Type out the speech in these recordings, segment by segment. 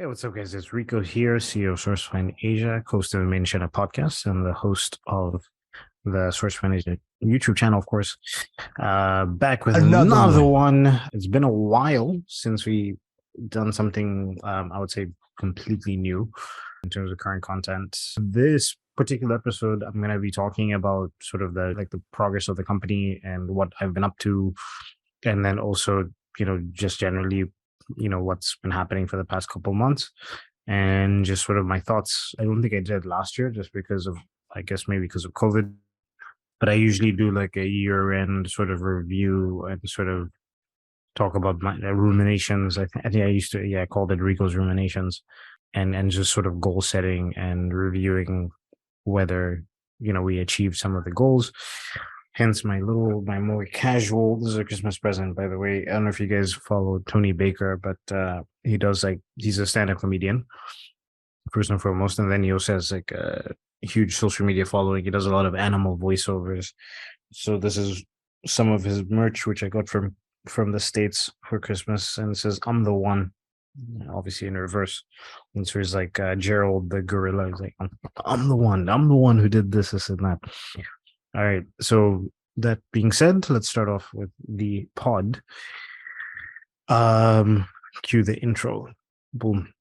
Hey, what's up, guys? It's Rico here, CEO of SourceFind Asia, host of the Main Channel podcast, and the host of the SourceFind Asia YouTube channel, of course. Back with another one. It's been a while since we done something, I would say, completely new in terms of current content. This particular episode, I'm going to be talking about sort of the progress of the company and what I've been up to, and then also, just generally what's been happening for the past couple months and just sort of my thoughts. I don't think I did last year just because of, I guess maybe because of COVID, but I usually do like a year-end sort of review and sort of talk about my ruminations. I think I used to, I called it Rico's ruminations, and just sort of goal setting and reviewing whether we achieved some of the goals. Hence my more casual, this is a Christmas present, by the way. I don't know if you guys follow Tony Baker, but he's a stand-up comedian, first and foremost. And then he also has like a huge social media following. He does a lot of animal voiceovers. So this is some of his merch, which I got from the States for Christmas. And it says, "I'm the one," obviously in reverse. And so he's like Gerald the gorilla. He's like, I'm the one who did this and that. All right. So that being said, let's start off with the pod. Cue the intro. Boom.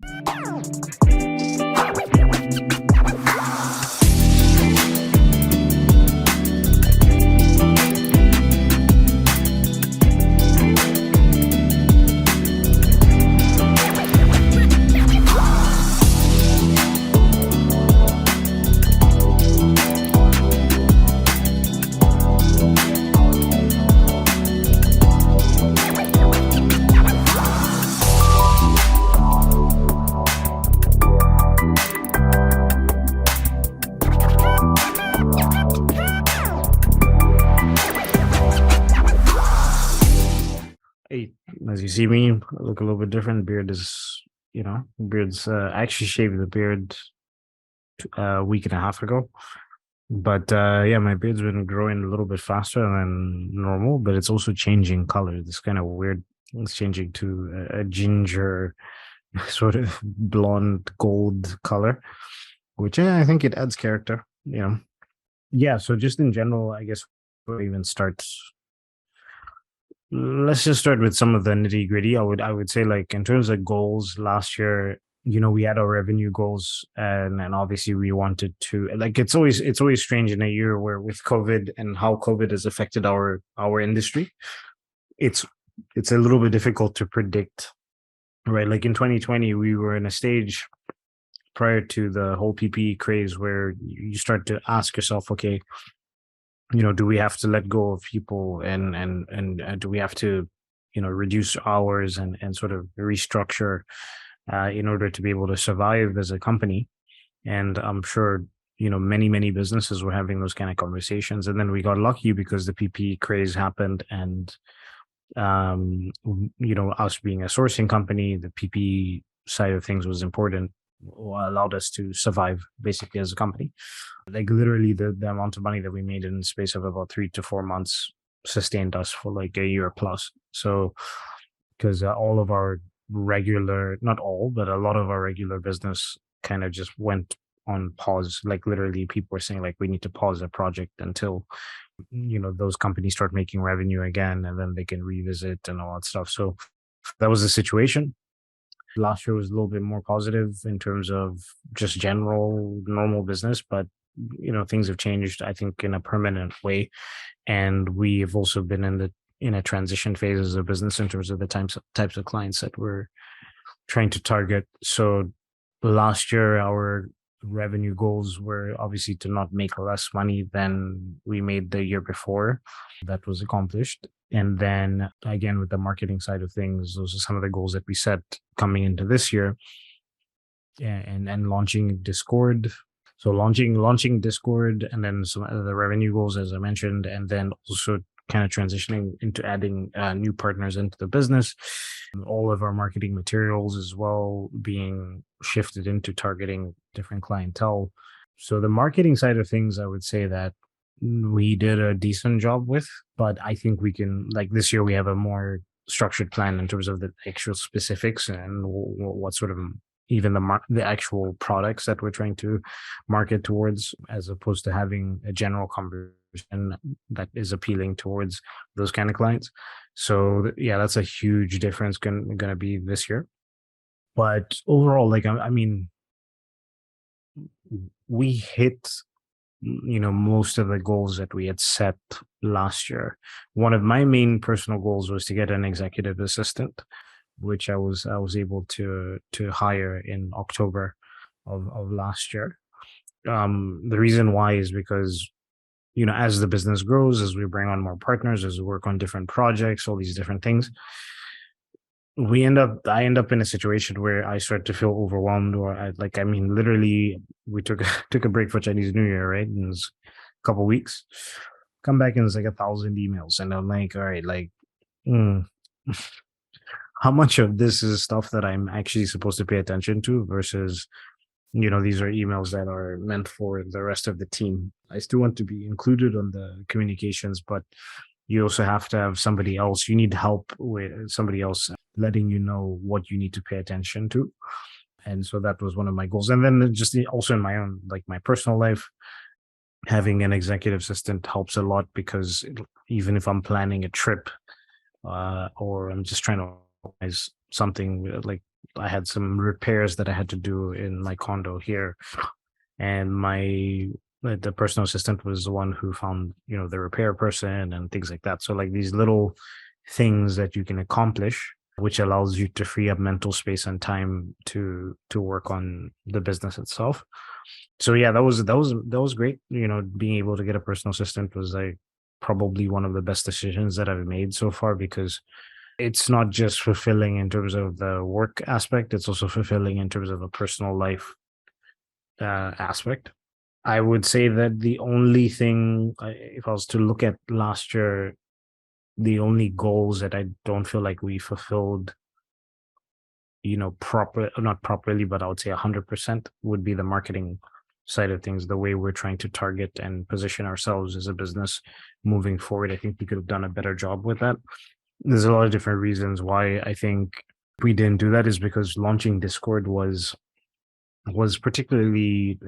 As you see me, I look a little bit different. Beard's I actually shaved the beard a week and a half ago. But my beard's been growing a little bit faster than normal, but it's also changing color. It's kind of weird. It's changing to a ginger sort of blonde gold color, which I think it adds character, Yeah, so just in general, I guess we'll even start. Let's just start with some of the nitty gritty. I would say, like, in terms of goals last year, we had our revenue goals, and obviously we wanted to, like, it's always strange in a year where with COVID and how COVID has affected our industry. It's a little bit difficult to predict, right? Like in 2020, we were in a stage prior to the whole PPE craze where you start to ask yourself, okay, do we have to let go of people and do we have to, reduce hours and sort of restructure in order to be able to survive as a company? And I'm sure, many businesses were having those kind of conversations. And then we got lucky because the PPE craze happened, and, us being a sourcing company, the PPE side of things was important, allowed us to survive basically as a company. Like literally the amount of money that we made in the space of about 3 to 4 months sustained us for like a year plus. So because all of our regular, not all, but a lot of our regular business kind of just went on pause. Like literally people were saying like, we need to pause the project until, those companies start making revenue again, and then they can revisit and all that stuff. So that was the situation. Last year was a little bit more positive in terms of just general normal business, but things have changed, I think, in a permanent way. And we have also been in a transition phase as a business in terms of the types of clients that we're trying to target. So last year, our revenue goals were obviously to not make less money than we made the year before. That was accomplished. And then again, with the marketing side of things, those are some of the goals that we set coming into this year. And launching Discord. So launching Discord, and then some of the revenue goals, as I mentioned, and then also kind of transitioning into adding new partners into the business. All of our marketing materials as well being shifted into targeting different clientele. So the marketing side of things, I would say that we did a decent job with, but I think we can, like this year, we have a more structured plan in terms of the actual specifics and what sort of even the actual products that we're trying to market towards, as opposed to having a general conversation that is appealing towards those kind of clients. So yeah, that's a huge difference going to be this year. But overall, like I mean, we hit most of the goals that we had set last year. One of my main personal goals was to get an executive assistant, which I was able to hire in October of last year. The reason why is because as the business grows, as we bring on more partners, as we work on different projects, all these different things, I end up in a situation where I start to feel overwhelmed, or I mean, literally, we took a break for Chinese New Year, right? And it was a couple weeks. Come back and it's like 1,000 emails, and I'm like, all right, like, mm, how much of this is stuff that I'm actually supposed to pay attention to versus, these are emails that are meant for the rest of the team. I still want to be included on the communications, but you also have to have somebody else. You need help with somebody else letting you know what you need to pay attention to. And so that was one of my goals. And then just also in my own, like my personal life, having an executive assistant helps a lot, because even if I'm planning a trip, or I'm just trying to organize something, like I had some repairs that I had to do in my condo here, and the personal assistant was the one who found the repair person and things like that. So like these little things that you can accomplish, which allows you to free up mental space and time to work on the business itself. So yeah, that was great. Being able to get a personal assistant was like probably one of the best decisions that I've made so far, because it's not just fulfilling in terms of the work aspect, it's also fulfilling in terms of a personal life aspect. I would say that the only thing, if I was to look at last year, the only goals that I don't feel like we fulfilled, not properly, but I would say 100%, would be the marketing side of things, the way we're trying to target and position ourselves as a business moving forward. I think we could have done a better job with that. There's a lot of different reasons why I think we didn't do that, is because launching Discord was particularly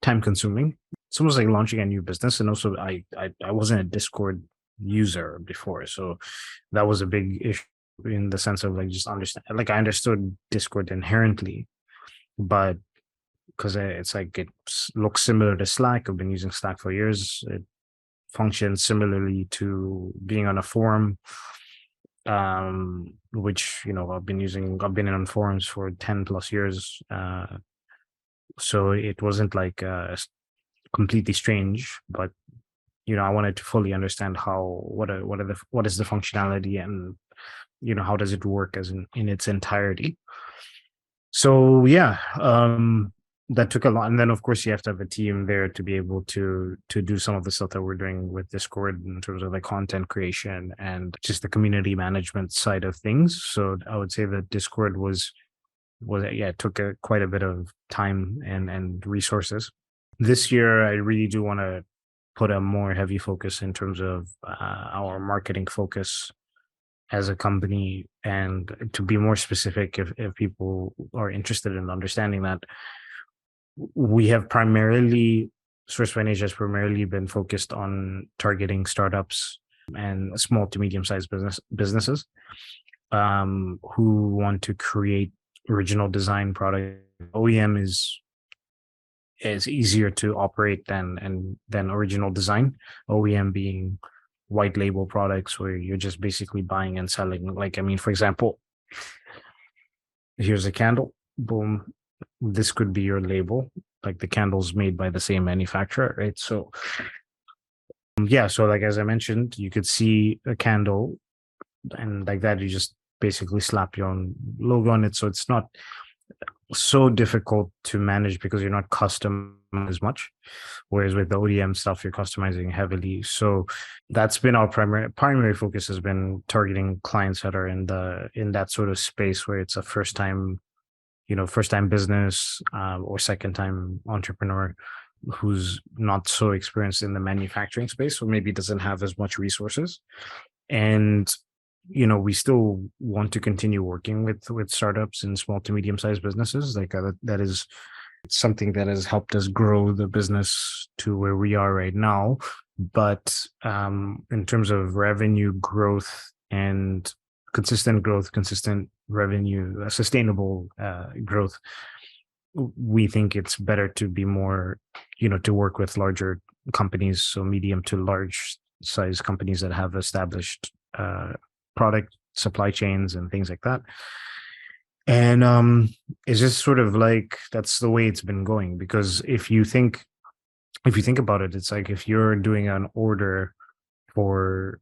time consuming. It's almost like launching a new business. And also I wasn't a Discord user before, so that was a big issue, in the sense of like just understand, like I understood Discord inherently, but because it's like it looks similar to Slack. I've been using Slack for years. It functions similarly to being on a forum, which I've been on forums for 10 plus years, so it wasn't like completely strange, but I wanted to fully understand what is the functionality, and how does it work as in its entirety. So yeah, that took a lot. And then of course you have to have a team there to be able to do some of the stuff that we're doing with Discord, in terms of like content creation and just the community management side of things. So I would say that Discord was yeah, it took quite a bit of time and resources. This year I really do want to put a more heavy focus in terms of our marketing focus as a company. And to be more specific, if people are interested in understanding that, we have primarily, Sourcefine Asia has primarily been focused on targeting startups and small to medium sized businesses who want to create original design product. OEM is easier to operate than original design. OEM being white label products where you're just basically buying and selling. Like, I mean, for example, here's a candle, boom, this could be your label. Like the candle's made by the same manufacturer, right? So yeah, so like as I mentioned, you could see a candle, and like that you just basically slap your own logo on it. So it's not so difficult to manage because you're not custom as much, whereas with the ODM stuff you're customizing heavily. So that's been our primary focus, has been targeting clients that are in that sort of space where it's a first time business, or second time entrepreneur who's not so experienced in the manufacturing space, or maybe doesn't have as much resources. And we still want to continue working with startups and small to medium sized businesses. Like that is something that has helped us grow the business to where we are right now. But in terms of revenue growth and consistent growth, consistent revenue, sustainable growth, we think it's better to be more, to work with larger companies, so medium to large size companies that have established product supply chains and things like that. And it's just sort of like that's the way it's been going. Because if you think about it, it's like if you're doing an order for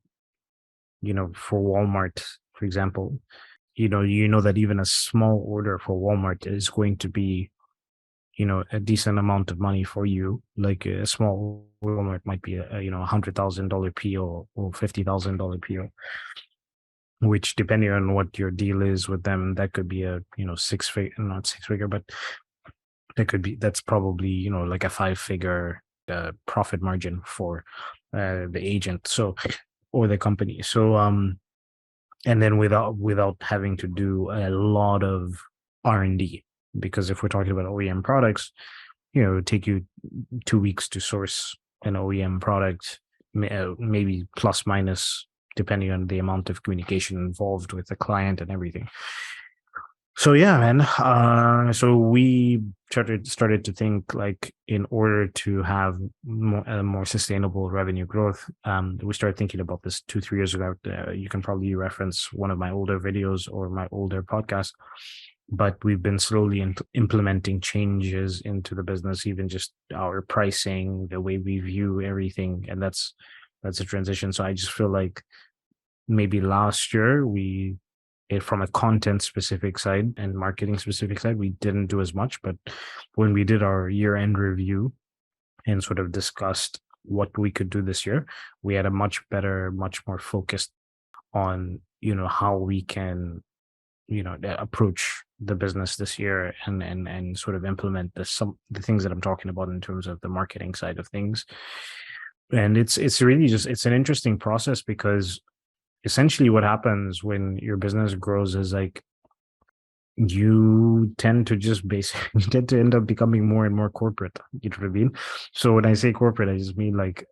for Walmart, for example, you know that even a small order for Walmart is going to be a decent amount of money for you. Like a small Walmart might be a $100,000 PO or $50,000 PO, which depending on what your deal is with them, that could be a six figure, not six figure, but that's probably like a five figure profit margin for the agent, so, or the company. So and then without having to do a lot of R&D, because if we're talking about OEM products, it would take you 2 weeks to source an OEM product, maybe plus minus, depending on the amount of communication involved with the client and everything. So yeah, man. So we started to think, like, in order to have more sustainable revenue growth, we started thinking about this 2-3 years ago. You can probably reference one of my older videos or my older podcasts, but we've been slowly implementing changes into the business, even just our pricing, the way we view everything, and that's a transition. So I just feel like maybe last year from a content specific side and marketing specific side, we didn't do as much. But when we did our year-end review and sort of discussed what we could do this year, we had a much better, much more focused on how we can approach the business this year and sort of implement the things that I'm talking about in terms of the marketing side of things. And it's really just, it's an interesting process, because essentially what happens when your business grows is, like, you tend to just basically you tend to end up becoming more and more corporate. You know what I mean? So when I say corporate, I just mean, like,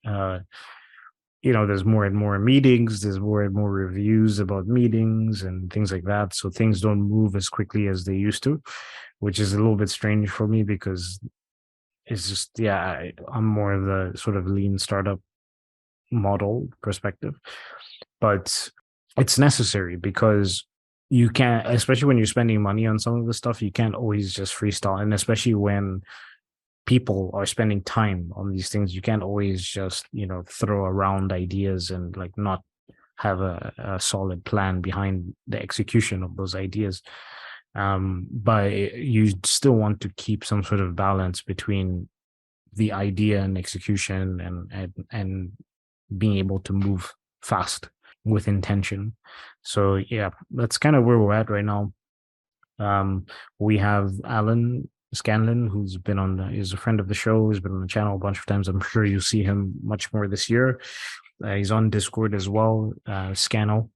there's more and more meetings, there's more and more reviews about meetings and things like that. So things don't move as quickly as they used to, which is a little bit strange for me, because it's just, yeah, I'm more of the sort of lean startup model perspective. But it's necessary, because you can't, especially when you're spending money on some of the stuff, you can't always just freestyle. And especially when people are spending time on these things, you can't always just throw around ideas and, like, not have a solid plan behind the execution of those ideas. But you still want to keep some sort of balance between the idea and execution, and being able to move fast with intention. So yeah, that's kind of where we're at right now. We have Alan Scanlon, who's been is a friend of the show, who's been on the channel a bunch of times. I'm sure you'll see him much more this year. He's on Discord as well, Scano.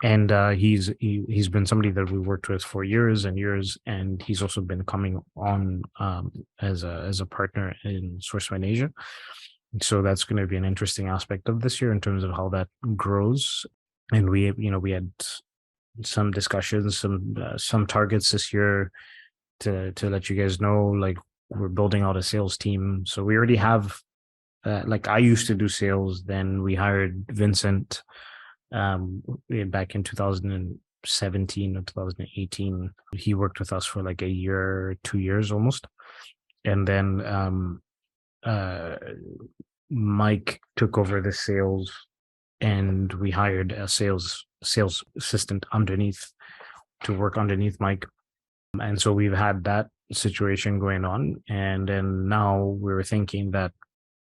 And he's been somebody that we worked with for years and years, and he's also been coming on as a partner in SourceFind Asia. So that's going to be an interesting aspect of this year in terms of how that grows. And we had some discussions, some targets this year to let you guys know. Like, we're building out a sales team. So we already have, like, I used to do sales. Then we hired Vincent back in 2017 or 2018. He worked with us for like a year, 2 years almost. And then Mike took over the sales, and we hired a sales assistant to work underneath Mike. And so we've had that situation going on. And then now we're thinking that,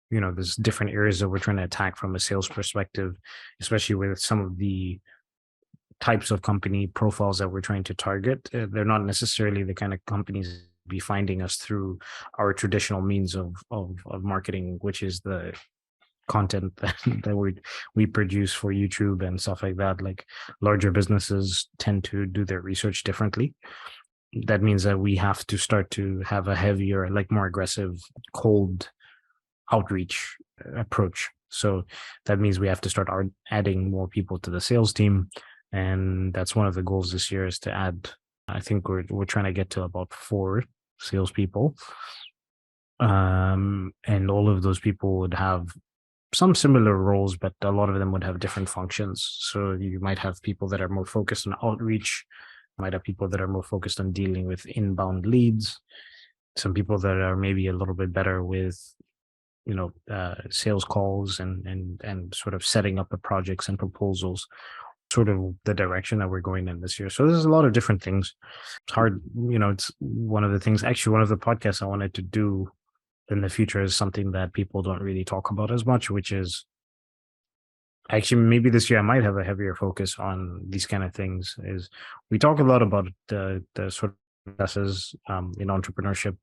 there's different areas that we're trying to attack from a sales perspective, especially with some of the types of company profiles that we're trying to target. They're not necessarily the kind of companies be finding us through our traditional means of marketing, which is the content that we produce for YouTube and stuff like that. Like larger businesses tend to do their research differently. That means that we have to start to have a heavier, like more aggressive, cold outreach approach. So that means we have to start adding more people to the sales team, and that's one of the goals this year is to add. I think we're trying to get to about 4 salespeople, and all of those people would have some similar roles, but a lot of them would have different functions. So you might have people that are more focused on outreach, might have people that are more focused on dealing with inbound leads, some people that are maybe a little bit better with sales calls and sort of setting up the projects and proposals, sort of the direction that we're going in this year. So there's a lot of different things. It's hard, it's one of the things, actually one of the podcasts I wanted to do in the future is something that people don't really talk about as much, which is actually maybe this year I might have a heavier focus on these kind of things. Is we talk a lot about the sort of successes in entrepreneurship.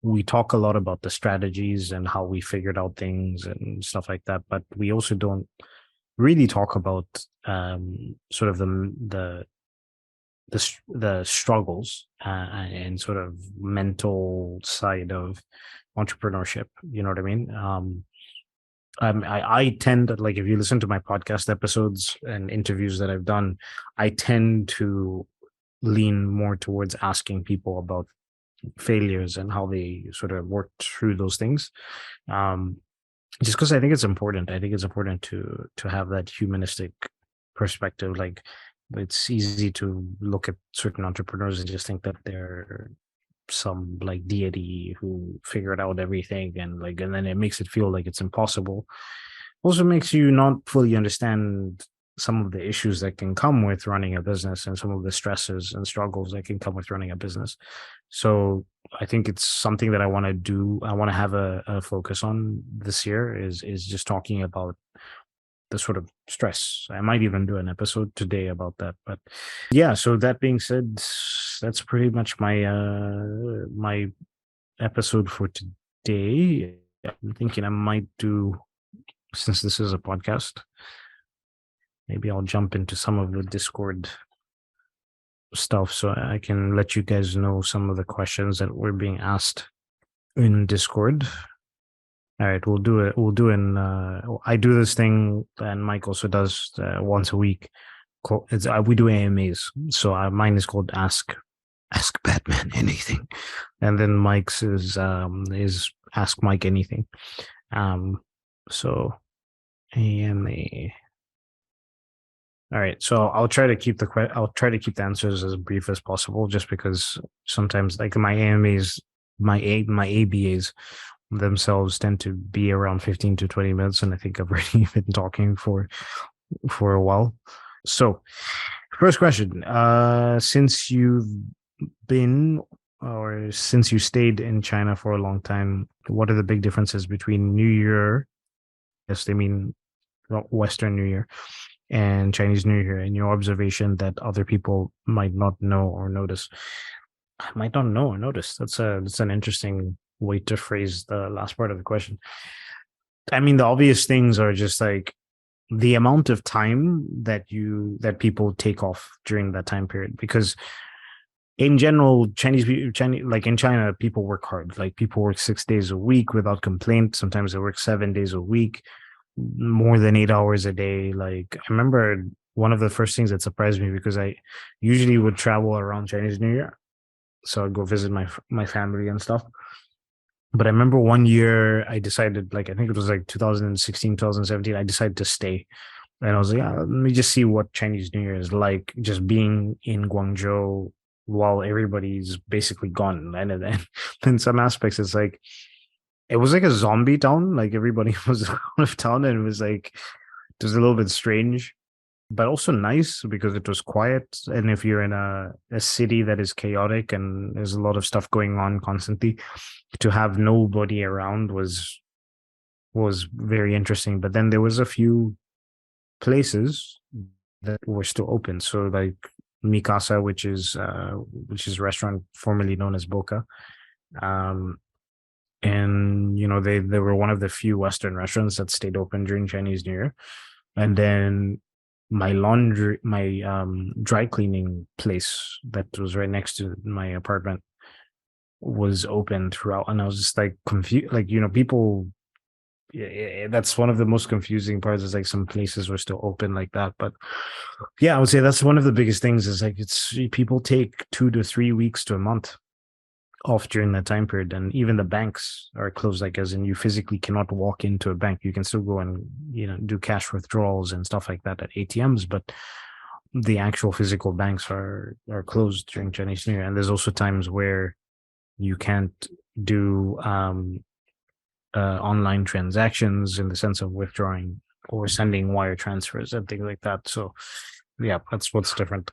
We talk a lot about the strategies and how we figured out things and stuff like that, but we also don't really talk about sort of the struggles and sort of mental side of entrepreneurship. You know what I mean? I tend to, like, if you listen to my podcast episodes and interviews that I've done, I tend to lean more towards asking people about failures and how they sort of worked through those things. Just because I think it's important. I think it's important to have that humanistic perspective. Like, it's easy to look at certain entrepreneurs and just think that they're some like deity who figured out everything, and then it makes it feel like it's impossible. Also makes you not fully understand some of the issues that can come with running a business and some of the stresses and struggles that can come with running a business. So I think it's something that I want to do. I want to have a focus on this year is just talking about the sort of stress. I might even do an episode today about that. But yeah, so that being said, that's pretty much my my episode for today. I'm thinking I might do, since this is a podcast, maybe I'll jump into some of the Discord stuff so I can let you guys know some of the questions that were being asked in Discord. All right, we'll do it. We'll do in. I do this thing, and Mike also does once a week. We do AMAs. So mine is called Ask Batman Anything, and then Mike's is Ask Mike Anything. So AMA. All right, so I'll try to keep the answers as brief as possible, just because sometimes, like, my AMAs, my ABAs themselves tend to be around 15 to 20 minutes, and I think I've already been talking for a while. So, first question: since you've been, or since you stayed in China for a long time, what are the big differences between New Year? Yes, they mean Western New Year and Chinese New Year, in your observation that other people might not know or notice? Might not know or notice. That's an interesting way to phrase the last part of the question. I mean, the obvious things are just like the amount of time that people take off during that time period, because in general, Chinese, like in China, people work hard. Like, people work 6 days a week without complaint. Sometimes they work 7 days a week, more than 8 hours a day. Like, I remember one of the first things that surprised me, because I usually would travel around Chinese New Year, so I'd go visit my family and stuff. But I remember one year I decided, like, I think it was like 2016, 2017, I decided to stay. And I was like, let me just see what Chinese New Year is like, just being in Guangzhou while everybody's basically gone. And then in some aspects, it's like, it was like a zombie town. Like, everybody was out of town, and it was like, it was a little bit strange, but also nice because it was quiet. And if you're in a city that is chaotic and there's a lot of stuff going on constantly, to have nobody around was very interesting. But then there was a few places that were still open. So, like, Mikasa, which is a restaurant formerly known as Boca. And they were one of the few Western restaurants that stayed open during Chinese New Year. And then my dry cleaning place that was right next to my apartment was open throughout, and I was just like confused. Like, people, yeah, that's one of the most confusing parts, is like some places were still open like that. But yeah, I would say that's one of the biggest things, is like it's people take 2 to 3 weeks to a month off during that time period, and even the banks are closed, like as in you physically cannot walk into a bank. You can still go and do cash withdrawals and stuff like that at ATMs, but the actual physical banks are closed during Chinese New Year. And there's also times where you can't do online transactions, in the sense of withdrawing or sending wire transfers and things like that. So yeah, that's what's different.